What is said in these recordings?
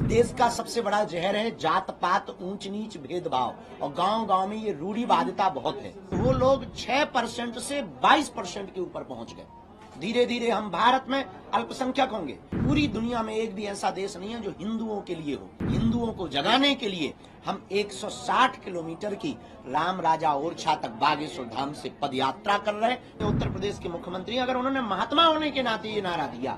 देश का सबसे बड़ा जहर है जात पात, ऊंच नीच, भेदभाव। और गांव गांव में ये रूढ़िवादिता बहुत है। वो लोग 6% से 22% के ऊपर पहुंच गए। धीरे धीरे हम भारत में अल्पसंख्यक होंगे। पूरी दुनिया में एक भी ऐसा देश नहीं है जो हिंदुओं के लिए हो। हिंदुओं को जगाने के लिए हम 160 किलोमीटर की राम राजा ओरछा तक बागेश्वर धाम से पदयात्रा कर रहे हैं। उत्तर प्रदेश के मुख्यमंत्री अगर उन्होंने महात्मा होने के नाते ये नारा दिया,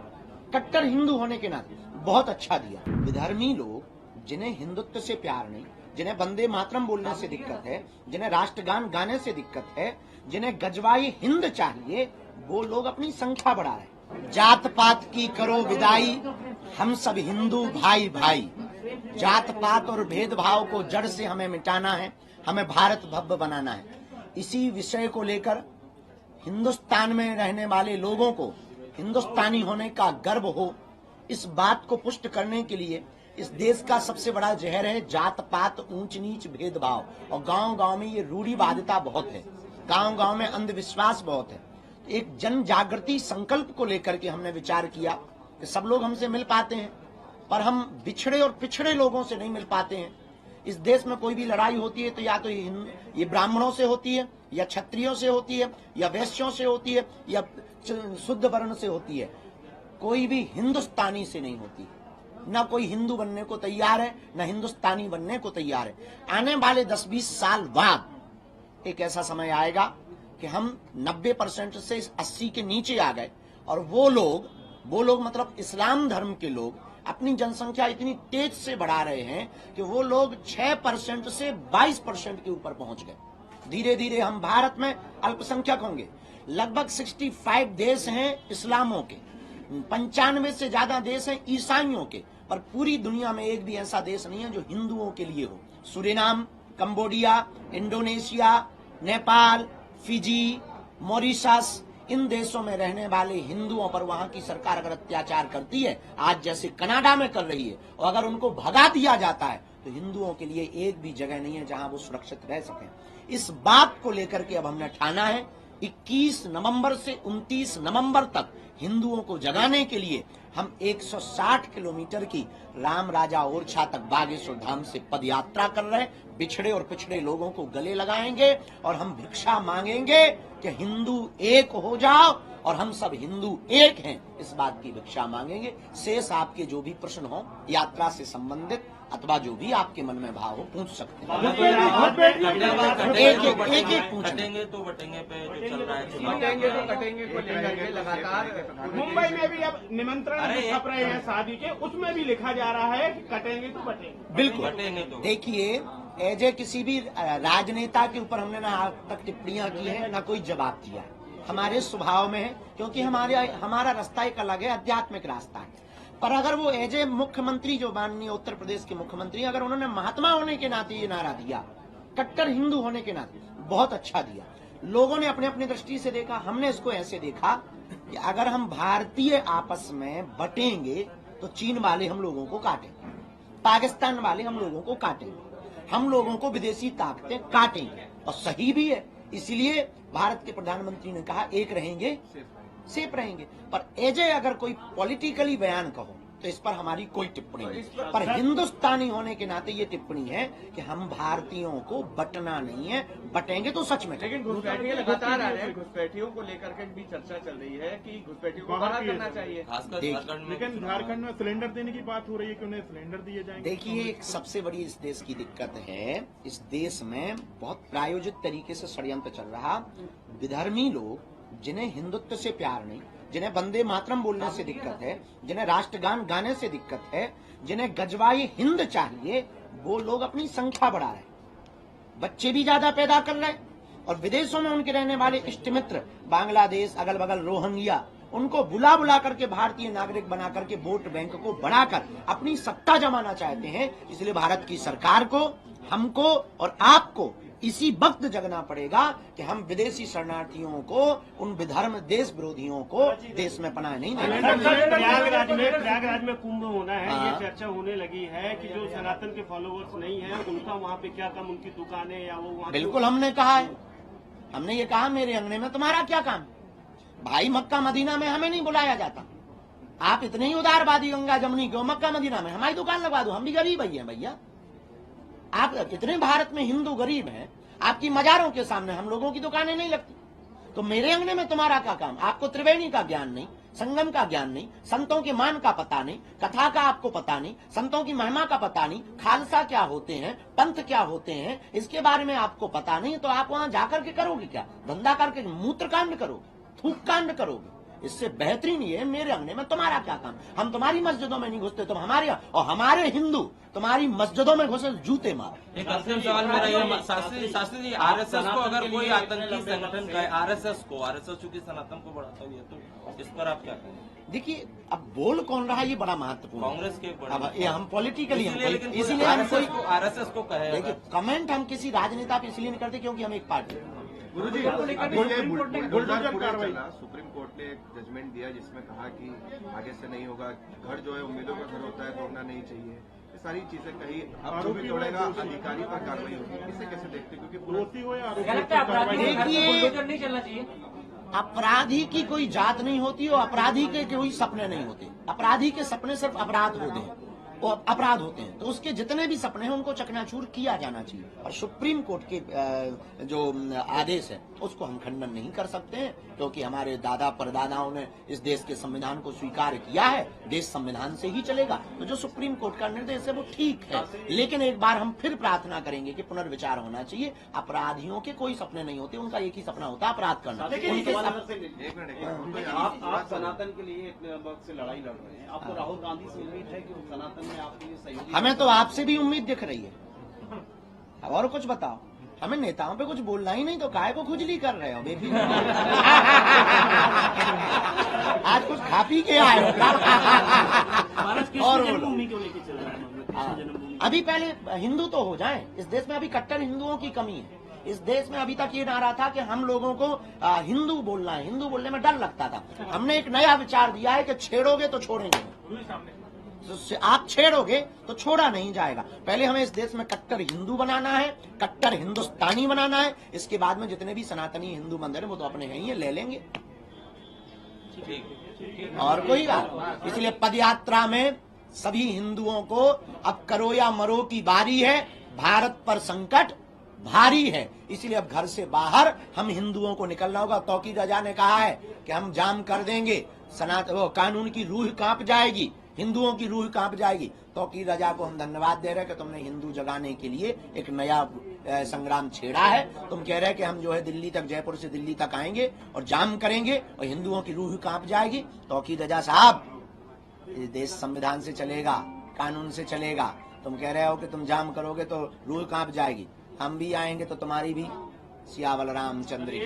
कट्टर हिंदू होने के नाते, बहुत अच्छा दिया। विधर्मी लोग जिन्हें हिंदुत्व से प्यार नहीं, जिन्हें वंदे मातरम बोलने से दिक्कत है, जिन्हें राष्ट्रगान गाने से दिक्कत है, जिन्हें गजवाई हिंद चाहिए, वो लोग अपनी संख्या बढ़ा रहे हैं। जात पात की करो विदाई, हम सब हिंदू भाई भाई। जात पात और भेदभाव को जड़ से हमें मिटाना है, हमें भारत भव्य बनाना है। इसी विषय को लेकर हिंदुस्तान में रहने वाले लोगों को हिंदुस्तानी होने का गर्व हो, इस बात को पुष्ट करने के लिए इस देश का सबसे बड़ा जहर है जात पात, ऊंच नीच, भेदभाव। और गांव गांव में ये रूढ़िवादिता बहुत है, गांव गांव में अंधविश्वास बहुत है। एक जन जागृति संकल्प को लेकर के हमने विचार किया कि सब लोग हमसे मिल पाते हैं, पर हम बिछड़े और पिछड़े लोगों से नहीं मिल पाते हैं। इस देश में कोई भी लड़ाई होती है तो या तो ये ब्राह्मणों से होती है, या क्षत्रियों से होती है, या वैश्यों से होती है, या शुद्ध वर्ण से होती है। कोई भी हिंदुस्तानी से नहीं होती। न कोई हिंदू बनने को तैयार है, न हिंदुस्तानी बनने को तैयार है। आने वाले 10-20 साल बाद एक ऐसा समय आएगा कि हम 90% से 80 के नीचे आ गए, और वो लोग मतलब इस्लाम धर्म के लोग अपनी जनसंख्या इतनी तेज से बढ़ा रहे हैं कि वो लोग 6% से 22% के ऊपर पहुंच गए। धीरे धीरे हम भारत में अल्पसंख्यक होंगे। लगभग 65 देश हैं इस्लामों के, 95 से ज्यादा देश हैं ईसाइयों के, पर पूरी दुनिया में एक भी ऐसा देश नहीं है जो हिंदुओं के लिए हो। Suriname, Cambodia, Indonesia, Nepal, Fiji, Mauritius, इन देशों में रहने वाले हिंदुओं पर वहां की सरकार अगर अत्याचार करती है, आज जैसे कनाडा में कर रही है, और अगर उनको भगा दिया जाता है, तो हिंदुओं के लिए एक भी जगह नहीं है जहां वो सुरक्षित रह सकें। इस बात को लेकर के अब हमने ठाना है 21 नवंबर से 29 नवंबर तक हिंदुओं को जगाने के लिए हम 160 किलोमीटर की राम राजा ओरछा तक बागेश्वर धाम से पदयात्रा कर रहे हैं। बिछड़े और पिछड़े लोगों को गले लगाएंगे और हम भिक्षा मांगेंगे कि हिंदू एक हो जाओ और हम सब हिंदू एक हैं, इस बात की भिक्षा मांगेंगे। शेष आपके जो भी प्रश्न हो यात्रा से संबंधित अथवा जो भी आपके मन में भाव हो पूछ सकते हैं। एक बटेंगे तो बटेंगे पे जो चल रहा है, बटेंगे तो कटेंगे को लेकर लगातार मुंबई में भी अब निमंत्रण छप रहे हैं शादी के, उसमें भी लिखा जा रहा है कि कटेंगे तो बटेंगे। बिल्कुल बटेंगे तो देखिए, एजे किसी भी राजनेता के ऊपर हमने ना आज तक टिप्पणियां की है, ना कोई जवाब दिया है। हमारे स्वभाव में है, क्योंकि हमारा रास्ता एक अलग है, आध्यात्मिक रास्ता है। पर अगर वो एजे मुख्यमंत्री, जो माननीय उत्तर प्रदेश के मुख्यमंत्री, अगर उन्होंने महात्मा होने के नाते ये नारा दिया, कट्टर हिंदू होने के नाते, बहुत अच्छा दिया। लोगों ने अपने अपनी दृष्टि से देखा, हमने इसको ऐसे देखा कि अगर हम भारतीय आपस में बटेंगे तो चीन वाले हम लोगों को काटेंगे, पाकिस्तान वाले हम लोगों को काटेंगे, हम लोगों को विदेशी ताकतें काटेंगे। और सही भी है, इसलिए भारत के प्रधानमंत्री ने कहा एक रहेंगे सेफ रहेंगे। पर एजे अगर कोई पॉलिटिकली बयान कहो तो इस पर हमारी कोई टिप्पणी नहीं, पर हिंदुस्तानी होने के नाते ये टिप्पणी है कि हम भारतीयों को बटना नहीं है, बटेंगे तो सच में। लेकिन घुसपैठिए लगातार आ रहे हैं, घुसपैठियों को लेकर के भी चर्चा चल रही है कि घुसपैठियों को बाहर करना चाहिए। खासकर झारखंड में, लेकिन झारखंड में सिलेंडर देने की बात हो रही है कि उन्हें सिलेंडर दिए जाएंगे। देखिए, एक सबसे बड़ी इस देश की दिक्कत है, इस देश में बहुत प्रायोजित तरीके से षड्यंत्र चल रहा। विधर्मी लोग जिन्हें हिंदुत्व से प्यार नहीं, जिन्हें वंदे मातरम बोलने से दिक्कत है, जिन्हें राष्ट्रगान गाने से दिक्कत है, जिन्हें गजवाई हिंद चाहिए, वो लोग अपनी संख्या बढ़ा रहे हैं, बच्चे भी ज्यादा पैदा कर रहे हैं। और विदेशों में उनके रहने वाले इष्ट मित्र, बांग्लादेश, अगल बगल रोहिंग्या, उनको बुला बुला करके भारतीय नागरिक बना करके वोट बैंक को बढ़ाकर अपनी सत्ता जमाना चाहते हैं। इसलिए भारत की सरकार को, हमको और आपको इसी वक्त जगना पड़ेगा कि हम विदेशी शरणार्थियों को, उन विधर्म देश विरोधियों को देश में पनाह नहीं देंगे। प्रयागराज में कुंभ होना है, ये चर्चा होने लगी है कि जो सनातन के फॉलोअर्स नहीं है उनका वहाँ पे क्या काम, उनकी दुकानें या वो वहाँ। बिल्कुल हमने कहा है, हमने ये कहा मेरे अंगने में तुम्हारा क्या काम। भाई मक्का मदीना में हमें नहीं बुलाया जाता, आप इतने ही उदारवादी गंगा जमुनी क्यों, मक्का मदीना में हमारी दुकान लगवा दो, हम भी गरीब ही हैं भैया। आप इतने भारत में हिंदू गरीब हैं, आपकी मजारों के सामने हम लोगों की दुकानें नहीं लगती, तो मेरे अंगने में तुम्हारा क्या काम। आपको त्रिवेणी का ज्ञान नहीं, संगम का ज्ञान नहीं, संतों के मान का पता नहीं, कथा का आपको पता नहीं, संतों की महिमा का पता नहीं, खालसा क्या होते हैं, पंथ क्या होते हैं, इसके बारे में आपको पता नहीं, तो आप वहां जाकर के करोगे क्या, धंधा करके मूत्र कांड करोगे, थूक कांड करोगे। इससे बेहतरीन ये मेरे अंगने में तुम्हारा क्या काम। हम तुम्हारी मस्जिदों में नहीं घुसते, तुम हमारे, और हमारे हिंदू तुम्हारी मस्जिदों में घुसे जूते मारो। एक अंतिम सवाल मेरा ये, शास्त्री जी, आरएसएस को अगर कोई आतंकी संगठन का, आरएसएस चूंकि सनातन को बढ़ाता हुआ है, तो इस पर आप क्या कहेंगे? देखिए, अब बोल कौन रहा है ये बड़ा महत्वपूर्ण है। कांग्रेस के अब ये हम पॉलिटिकली, इसीलिए आरएसएस को कहे। देखिए, कमेंट हम किसी राजनेता पे इसलिए नहीं करते क्योंकि हम एक पार्टी हैं। गुरुजी, बुलडोजर कार्रवाई, सुप्रीम कोर्ट ने एक जजमेंट दिया जिसमें कहा कि आगे से नहीं होगा, घर जो है उम्मीदों का घर होता है, तोड़ना नहीं चाहिए, ये सारी चीजें कही। अब जो भी तोड़ेगा अधिकारी पर कार्रवाई होगी, इसे कैसे देखते हैं? क्योंकि अपराधी की कोई जात नहीं होती और अपराधी के कोई सपने नहीं होते। अपराधी के सपने सिर्फ अपराध होते हैं, वो अपराध होते हैं, तो उसके जितने भी सपने हैं उनको चकनाचूर किया जाना चाहिए। और सुप्रीम कोर्ट के जो आदेश है उसको हम खंडन नहीं कर सकते हैं, क्योंकि हमारे दादा परदादाओं ने इस देश के संविधान को स्वीकार किया है, देश संविधान से ही चलेगा। तो जो सुप्रीम कोर्ट का निर्देश है वो ठीक है, लेकिन एक बार हम फिर प्रार्थना करेंगे कि पुनर्विचार होना चाहिए। अपराधियों के कोई सपने नहीं होते, उनका एक ही सपना होता है अपराध करना। आप सनातन के लिए इतने वक्त से लड़ाई लड़ रहे हैं, आपको राहुल गांधी से उम्मीद है कि वो सनातन में आपके लिए सहयोगी? हमें तो आपसे भी उम्मीद दिख रही है। अब और कुछ बताओ, हमें नेताओं पे कुछ बोलना ही नहीं, तो काहे को खुजली कर रहे हो बेबी? आज कुछ खा पी के आए हो और जन्मभूमि क्यों लेके चल रहा है? अभी पहले हिंदू तो हो जाएं। इस देश में अभी कट्टर हिंदुओं की कमी है। इस देश में अभी तक ये नारा था कि हम लोगों को हिंदू बोलना है, हिंदू बोलने में डर लगता था। हमने एक नया विचार दिया है कि छेड़ोगे तो छोड़ेंगे, तो आप छेड़ोगे तो छोड़ा नहीं जाएगा। पहले हमें इस देश में कट्टर हिंदू बनाना है, कट्टर हिंदुस्तानी बनाना है। इसके बाद में जितने भी सनातनी हिंदू मंदिर है वो तो अपने हैं ही, ले लेंगे, और कोई बात। इसलिए पदयात्रा में सभी हिंदुओं को अब करो या मरो की बारी है। भारत पर संकट भारी है, इसलिए अब घर से बाहर हम हिंदुओं को निकलना होगा। तौकीर रजा ने कहा है कि हम जाम कर देंगे, वो कानून की रूह कांप जाएगी, हिंदुओं की रूह कांप जाएगी। तौकीर रजा को हम धन्यवाद दे रहे हैं कि तुमने हिंदू जगाने के लिए एक नया संग्राम छेड़ा है। तुम कह रहे हैं कि हम जो है दिल्ली तक, जयपुर से दिल्ली तक आएंगे और जाम करेंगे और हिंदुओं की रूह कांप जाएगी। तौकीर रजा साहब, ये देश संविधान से चलेगा, कानून से चलेगा। तुम कह रहे हो कि तुम जाम करोगे तो रूह कांप जाएगी, हम भी आएंगे तो तुम्हारी भी। सियावल रामचंद्र की जय।